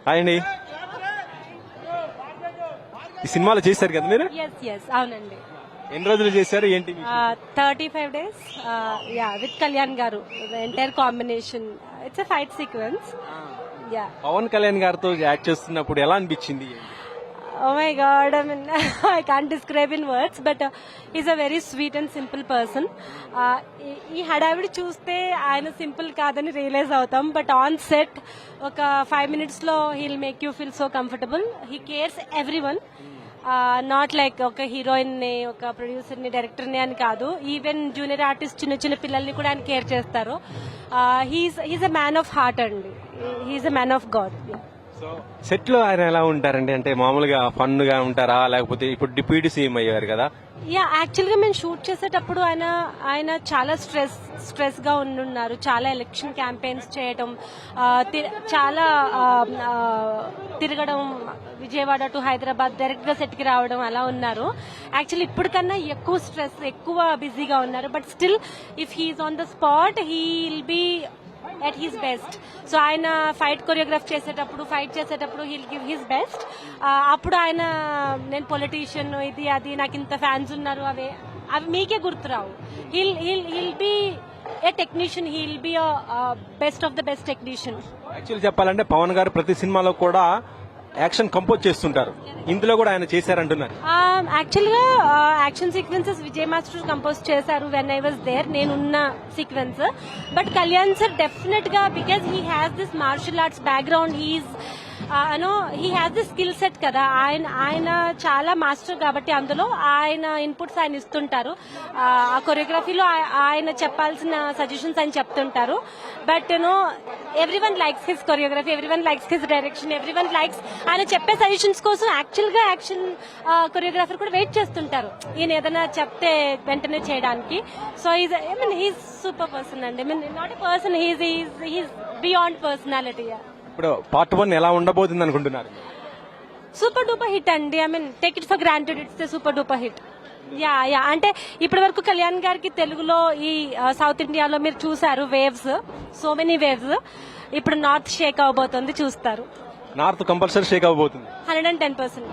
అండి ఈ సినిమాలో చేశారు కదా మీరు? ఎస్ అవునండి. ఎన్ని రోజులు చేశారు ఏంటి? 35 days. యా, విత్ కళ్యాణ్ గారు. Entire combination. It's a fight sequence. Yeah. Pawan Kalyan గారితో యాక్ట్ చేస్తున్నప్పుడు ఎలా అనిపించింది? Oh my God, I mean, I can't describe in words, but he's a very sweet and simple person. ఈ హడావిడి చూస్తే ఆయన సింపుల్ కాదని రియలైజ్ అవుతాం, బట్ ఆన్ సెట్ ఒక 5 minutes లో heal make you feel so comfortable. He cares every one, not like ఒక heroine ని, ఒక ప్రొడ్యూసర్ ని, డైరెక్టర్ ని అని కాదు. ఈవెన్ జూనియర్ ఆర్టిస్ట్, చిన్న చిన్న పిల్లల్ని కూడా ఆయన కేర్ చేస్తారు. He's a man of heart అండి. He's a man of God. So set లో ఆయన ఎలా ఉంటారండి? అంటే మామూలుగా ఫన్ గా ఉంటారా, లేకపోతే ఇప్పుడు డిప్యూటీ సీఎం అయ్యారు కదా? యా, యాక్చువల్ గా మేము షూట్ చేసేటప్పుడు ఆయన చాలా స్ట్రెస్ గా ఉన్నారు. చాలా ఎలక్షన్ క్యాంపెయిన్స్ చేయటం, చాలా తిరగడం, విజయవాడ టు హైదరాబాద్ డైరెక్ట్ గా సెట్ కి రావడం అలా ఉన్నారు. యాక్చువల్లీ ఇప్పటికన్నా ఎక్కువ స్ట్రెస్, ఎక్కువ బిజీగా ఉన్నారు. But still if he's on the spot, he will be at his best. So ఆయన ఫైట్ కొరియోగ్రాఫ్ చేసేటప్పుడు, ఫైట్ చేసేటప్పుడు హీల్ గివ్ హిస్ బెస్ట్. అప్పుడు ఆయన నేను పొలిటీషియన్, ఇది అది, నాకు ఇంత ఫ్యాన్స్ ఉన్నారు, అవి మీకే గుర్తురావు. He'll be a technician, he'll be best of the best technician. Actually చెప్పాలంటే పవన్ గారు ప్రతి సినిమాలో కూడా యాక్షన్ కంపోజ్ చేస్తుంటారు. ఇందులో కూడా ఆయన చేశారంటున్నారు. యాక్చువల్ గా action sequences Vijay master compose చేశారు వెన్ ఐ వాజ్ దేర్, నేనున్న sequence. But Kalyan sir definite గా, because he has this martial arts background, he has this skill set కదా. ఆయన చాలా మాస్టర్ కాబట్టి అందులో ఆయన ఇన్పుట్స్ ఆయన ఇస్తుంటారు. ఆ కొరియోగ్రఫీలో ఆయన చెప్పాల్సిన సజెషన్స్ ఆయన చెప్తుంటారు. But everyone likes his choreography, everyone likes his direction, everyone likes ఆయన చెప్పే సజెషన్స్ కోసం. యాక్చువల్ గా యాక్షన్ కొరియోగ్రాఫర్ కూడా వెయిట్ చేస్తుంటారు ఈయన ఏదైనా చెప్తే వెంటనే చేయడానికి. సో హీస్ సూపర్ పర్సన్ అండి. Not a person, he's beyond personality. ఇప్పుడు పార్ట్ 1 ఎలా ఉండబోతుంది అనుకుంటున్నారు? సూపర్ డూపర్ హిట్ అండి. Take it for granted, it's super duper hit. Yeah, అంటే ఇప్పటి వరకు కళ్యాణ్ గారికి తెలుగులో ఈ సౌత్ ఇండియాలో మీరు చూసారు వేవ్స్, సో మెనీ వేవ్స్. ఇప్పుడు నార్త్ షేక్ అవబోతుంది, చూస్తారు. నార్త్ కంపల్సరీ షేక్ అవబోతుంది 110%.